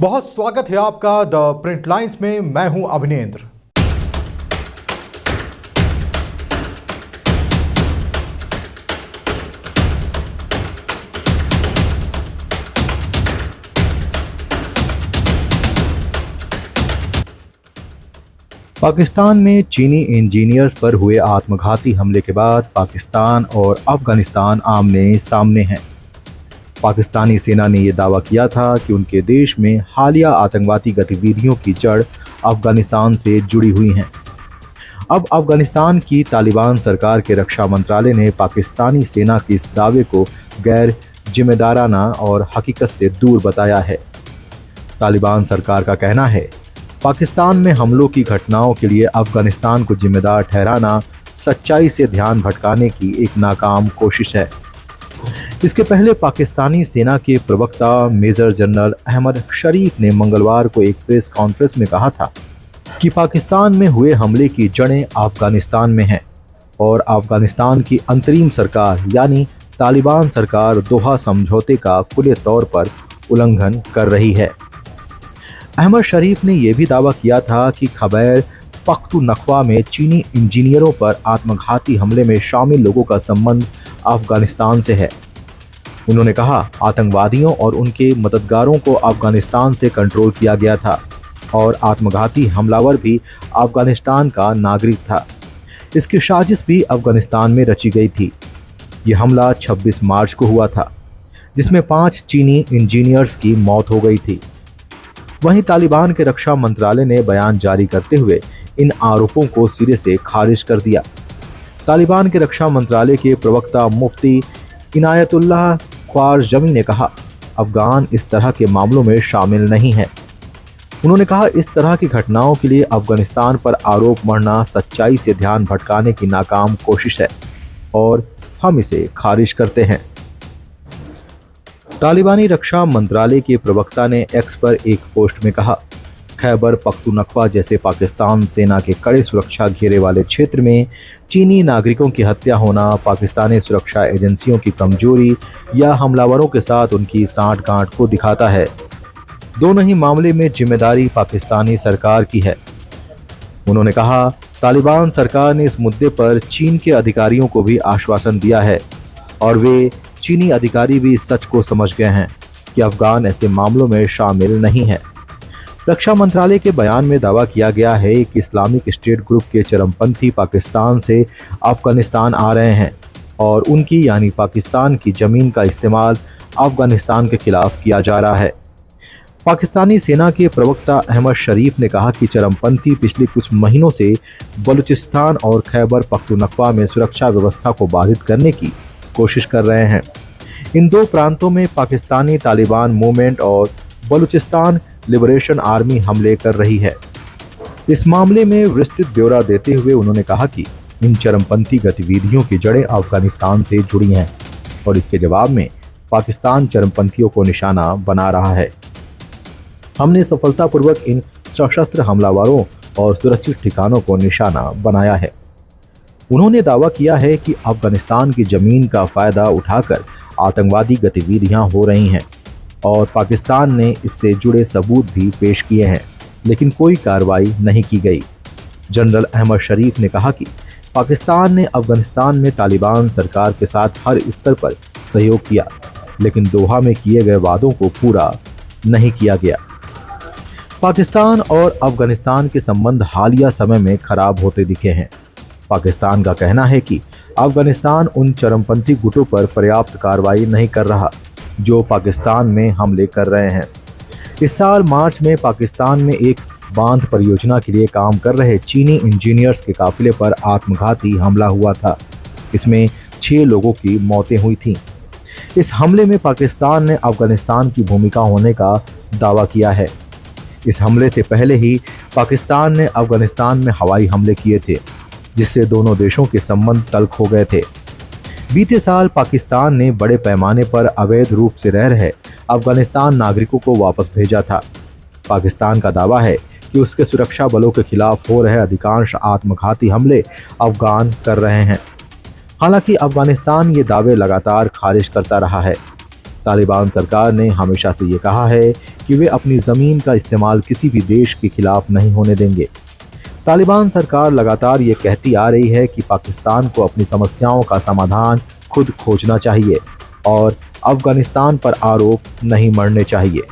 बहुत स्वागत है आपका द प्रिंट लाइंस में। मैं हूं अभिनेंद्र। पाकिस्तान में चीनी इंजीनियर्स पर हुए आत्मघाती हमले के बाद पाकिस्तान और अफगानिस्तान आमने सामने हैं। पाकिस्तानी सेना ने यह दावा किया था कि उनके देश में हालिया आतंकवादी गतिविधियों की जड़ अफगानिस्तान से जुड़ी हुई हैं। अब अफगानिस्तान की तालिबान सरकार के रक्षा मंत्रालय ने पाकिस्तानी सेना के इस दावे को गैर जिम्मेदाराना और हकीकत से दूर बताया है। तालिबान सरकार का कहना है, पाकिस्तान में हमलों की घटनाओं के लिए अफगानिस्तान को जिम्मेदार ठहराना सच्चाई से ध्यान भटकाने की एक नाकाम कोशिश है। इसके पहले पाकिस्तानी सेना के प्रवक्ता मेजर जनरल अहमद शरीफ ने मंगलवार को एक प्रेस कॉन्फ्रेंस में कहा था कि पाकिस्तान में हुए हमले की जड़ें अफगानिस्तान में हैं और अफगानिस्तान की अंतरिम सरकार यानी तालिबान सरकार दोहा समझौते का खुले तौर पर उल्लंघन कर रही है। अहमद शरीफ ने यह भी दावा किया था कि खैबर पख्तूनख्वा में चीनी इंजीनियरों पर आत्मघाती हमले में शामिल लोगों का संबंध अफगानिस्तान से है। उन्होंने कहा, आतंकवादियों और उनके मददगारों को अफगानिस्तान से कंट्रोल किया गया था और आत्मघाती हमलावर भी अफगानिस्तान का नागरिक था। इसकी साजिश भी अफगानिस्तान में रची गई थी। यह हमला 26 मार्च को हुआ था, जिसमें 5 चीनी इंजीनियर्स की मौत हो गई थी। वहीं तालिबान के रक्षा मंत्रालय ने बयान जारी करते हुए इन आरोपों को सिरे से खारिज कर दिया। तालिबान के रक्षा मंत्रालय के प्रवक्ता मुफ्ती इनायतुल्लाह ख्वारज़मी ने कहा, अफगान इस तरह के मामलों में शामिल नहीं है। उन्होंने कहा, इस तरह की घटनाओं के लिए अफगानिस्तान पर आरोप मढ़ना सच्चाई से ध्यान भटकाने की नाकाम कोशिश है और हम इसे खारिज करते हैं। तालिबानी रक्षा मंत्रालय के प्रवक्ता ने एक्स पर एक पोस्ट में कहा, खैबर पख्तूनख्वा जैसे पाकिस्तान सेना के कड़े सुरक्षा घेरे वाले क्षेत्र में चीनी नागरिकों की हत्या होना पाकिस्तानी सुरक्षा एजेंसियों की कमजोरी या हमलावरों के साथ उनकी सांठ-गांठ को दिखाता है। दोनों ही मामले में जिम्मेदारी पाकिस्तानी सरकार की है। उन्होंने कहा, तालिबान सरकार ने इस मुद्दे पर चीन के अधिकारियों को भी आश्वासन दिया है और वे चीनी अधिकारी भी इस सच को समझ गए हैं कि अफगान ऐसे मामलों में शामिल नहीं है। रक्षा मंत्रालय के बयान में दावा किया गया है कि इस्लामिक स्टेट ग्रुप के चरमपंथी पाकिस्तान से अफगानिस्तान आ रहे हैं और उनकी यानी पाकिस्तान की ज़मीन का इस्तेमाल अफगानिस्तान के खिलाफ किया जा रहा है। पाकिस्तानी सेना के प्रवक्ता अहमद शरीफ ने कहा कि चरमपंथी पिछले कुछ महीनों से बलूचिस्तान और खैबर पख्तूनख्वा में सुरक्षा व्यवस्था को बाधित करने की कोशिश कर रहे हैं। इन दो प्रांतों में पाकिस्तानी तालिबान मूवमेंट और बलूचिस्तान लिबरेशन आर्मी हमले कर रही है। इस मामले में विस्तृत ब्यौरा देते हुए उन्होंने कहा कि इन चरमपंथी गतिविधियों की जड़ें अफगानिस्तान से जुड़ी हैं और इसके जवाब में पाकिस्तान चरमपंथियों को निशाना बना रहा है। हमने सफलतापूर्वक इन सशस्त्र हमलावरों और सुरक्षित ठिकानों को निशाना बनाया है। उन्होंने दावा किया है कि अफगानिस्तान की जमीन का फायदा उठाकर आतंकवादी गतिविधियां हो रही हैं और पाकिस्तान ने इससे जुड़े सबूत भी पेश किए हैं, लेकिन कोई कार्रवाई नहीं की गई। जनरल अहमद शरीफ ने कहा कि पाकिस्तान ने अफगानिस्तान में तालिबान सरकार के साथ हर स्तर पर सहयोग किया, लेकिन दोहा में किए गए वादों को पूरा नहीं किया गया। पाकिस्तान और अफगानिस्तान के संबंध हालिया समय में खराब होते दिखे हैं। पाकिस्तान का कहना है कि अफगानिस्तान उन चरमपंथी गुटों पर पर्याप्त कार्रवाई नहीं कर रहा जो पाकिस्तान में हमले कर रहे हैं। इस साल मार्च में पाकिस्तान में एक बांध परियोजना के लिए काम कर रहे चीनी इंजीनियर्स के काफिले पर आत्मघाती हमला हुआ था। इसमें 6 लोगों की मौतें हुई थीं। इस हमले में पाकिस्तान ने अफगानिस्तान की भूमिका होने का दावा किया है। इस हमले से पहले ही पाकिस्तान ने अफगानिस्तान में हवाई हमले किए थे, जिससे दोनों देशों के संबंध तल्ख हो गए थे। बीते साल पाकिस्तान ने बड़े पैमाने पर अवैध रूप से रह रहे अफगानिस्तान नागरिकों को वापस भेजा था। पाकिस्तान का दावा है कि उसके सुरक्षा बलों के खिलाफ हो रहे अधिकांश आत्मघाती हमले अफगान कर रहे हैं। हालांकि अफगानिस्तान ये दावे लगातार खारिज करता रहा है। तालिबान सरकार ने हमेशा से ये कहा है कि वे अपनी ज़मीन का इस्तेमाल किसी भी देश के खिलाफ नहीं होने देंगे। तालिबान सरकार लगातार ये कहती आ रही है कि पाकिस्तान को अपनी समस्याओं का समाधान खुद खोजना चाहिए और अफगानिस्तान पर आरोप नहीं मढ़ने चाहिए।